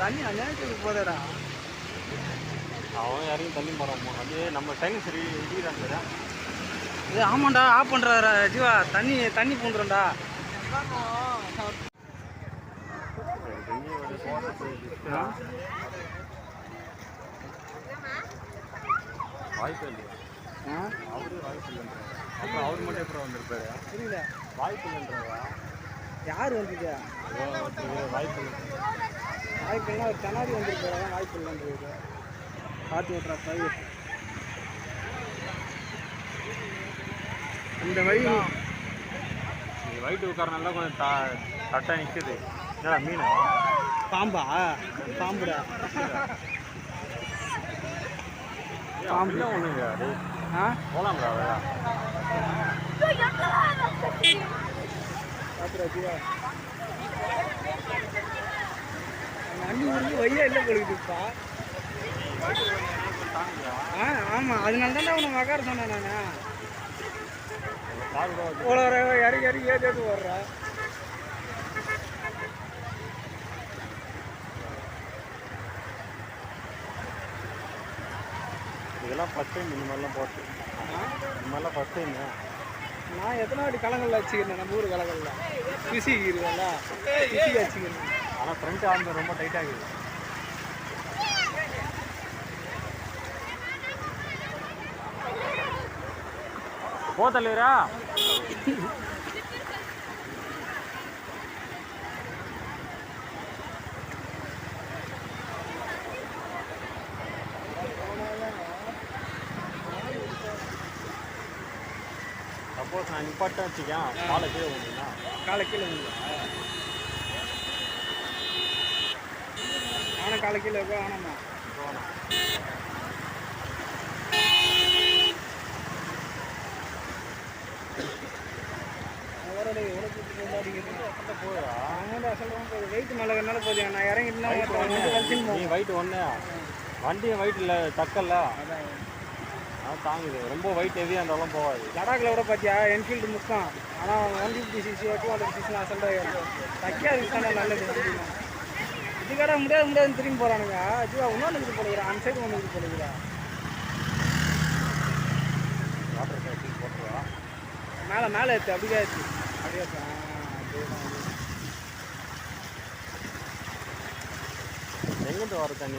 தண்ணி அநியாயத்துக்கு போதடா. அவன் யாரையும் தண்ணி போகிறான். அது நம்ம டைம் சரி இடிக்கிறான். இது ஆமாண்டா, ஆஃப் பண்ணுறாரா ஜீவா? தண்ணி தண்ணி பூந்துடும்டா. வாய்ப்பு இல்லையா? அவரு வாய்ப்பு இல்லைன்ற. அப்புறம் அவர் மட்டும் எப்போ வந்திருப்பாரு? புரியல. வாய்ப்பு இல்லைன்றா. யார் வந்துருக்கா? வாய்ப்பு இல்லை. வாய்ப்பு இல்லைன்னா ஒரு கண்ணாடி வந்துருக்காரு. வாய்ப்பு இல்லைன்றது பார்த்து ஓட்டுறா பிரைவேட். இந்த வழி வயிற்று உட்காரனால கொஞ்சம் தட்டா நிற்குது. என்னடா மீன்? பாம்பா? பாம்புடா. பாம்பு ஒன்றுங்க. போலாம்டா. அண்ணி முடிஞ்சு வையா இல்லை பொழுதுப்பா. ஆமாம், அதனால தானே உன்னை மகார சொன்னேன் நான். இறங்கி இறங்கி ஏற்றி ஓடுறா. இதெல்லாம் ஃபஸ்ட் டைம் இந்த மாதிரிலாம் போட்டு. இந்த மாதிரிலாம் ஃபஸ்ட் டைம். நான் எத்தனை வாட்டி கலங்களில் வச்சுக்கிறேன். நம்ம ஊர் கலங்களில் பிசி இருக்குதுல்ல, பிசி வச்சுக்கிறேன். ஆனால் ஃப்ரண்ட் ஆர்ம் ரொம்ப டைட்டாகுது. போத்தலையரா சப்போஸ் நான் நிப்பாட்டேன் வச்சுக்கேன், காலை கீழே விடுங்களா? காலை கீழே விடுங்க. ஆனால் காலை கீழே இருக்கா? ஆனாம்மா வெயிட் மேலே போகுது. நான் இறங்கிட்டுனா நீ வெயிட் ஒன்று வண்டியும் வெயிட் இல்லை தக்கல்ல. அதான் தாங்குது. ரொம்ப வெயிட் ஹெவியாக இருந்தாலும் போகாது. லடாக்கில் விட பார்த்தியா என்ஃபீல்டு முக்கம். ஆனால் 150cc 200cc அசல்ட்டாக தைக்காது தானே நல்லது. இதுக்கடா முடியாதுன்னு திரும்பி போகிறானுங்க. ஜீவா இன்னொன்று இது போடுகிறான். அந்த சைடு ஒன்று இது போடுகிறா. Water cycle போட்டுருவா. மேலே ஏற்று அப்படியே ஏற்று அப்படியே எங்கிட்ட வர தண்ணி